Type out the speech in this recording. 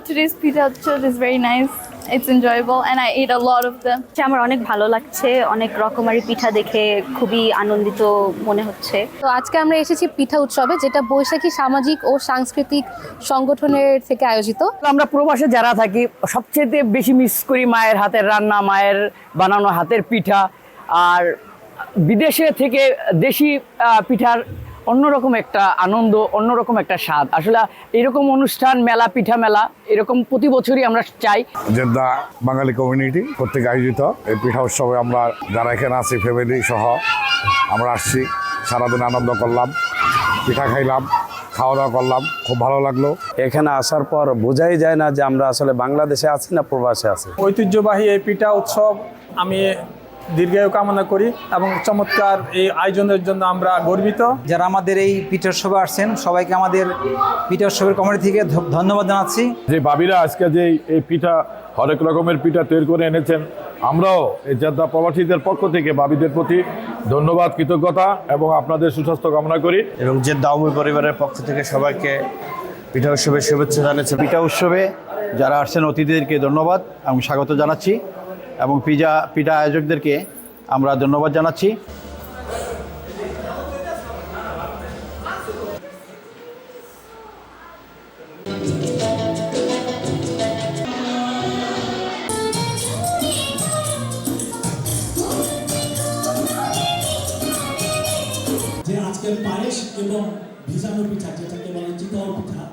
today's pita utsav is very nice. It's enjoyable and I ate a lot of them. আমার অনেক ভালো লাগছে, অনেক রকমারি পিঠা দেখে খুবই আনন্দিত মনে হচ্ছে। তো আজকে আমরা এসেছি পিঠা উৎসবে, যেটা বৈশাখী সামাজিক ও সাংস্কৃতিক সংগঠনের থেকে আয়োজিত। আমরা প্রবাসে যারা থাকি সবচেয়ে বেশি মিস করি মায়ের হাতের রান্না, মায়ের বানানো হাতের পিঠা। আর বিদেশে থেকে দেশি পিঠার অন্যরকম একটা আনন্দ, অন্যরকম একটা স্বাদ। আসলে এরকম অনুষ্ঠান, মেলা, পিঠা মেলা এরকম প্রতি বছরই আমরা চাই। জেদ্দা বাঙালি কমিউনিটি কর্তৃক আয়োজিত এই পিঠা উৎসবে আমরা যারা এখানে আছি ফ্যামিলি সহ আমরা আসছি, সারাদিন আনন্দ করলাম, পিঠা খাইলাম, খাওয়া দাওয়া করলাম, খুব ভালো লাগলো। এখানে আসার পর বোঝাই যায় না যে আমরা আসলে বাংলাদেশে আছি না প্রবাসে আছি। ঐতিহ্যবাহী এই পিঠা উৎসব আমি দীর্ঘায়ু কামনা করি এবং চমৎকার এই আয়োজনের জন্য আমরা গর্বিত। যারা আমাদের এই পিঠা উৎসবে আসছেন সবাইকে আমাদের পিঠা উৎসবের কমিটি থেকে ধন্যবাদ জানাচ্ছি। যে ভাবিরা আজকে যে এই পিঠা হরেক রকমের পিঠা তৈরি করে এনেছেন, আমরাও এই জেদ্দা প্রবাসীদের পক্ষ থেকে ভাবিদের প্রতি ধন্যবাদ, কৃতজ্ঞতা এবং আপনাদের সুস্বাস্থ্য কামনা করি। এবং জেদ্দা আওয়ামী পরিবারের পক্ষ থেকে সবাইকে পিঠা উৎসবের শুভেচ্ছা জানাচ্ছি। পিঠা উৎসবে যারা আসছেন অতিথিদেরকে ধন্যবাদ এবং স্বাগত জানাচ্ছি এবং পিঠা আয়োজকদেরকে আমরা ধন্যবাদ জানাচ্ছি। যে আজকের পায়েস এবং ভিজানো পিঠা, যেটাকে বলে চিতল পিঠা,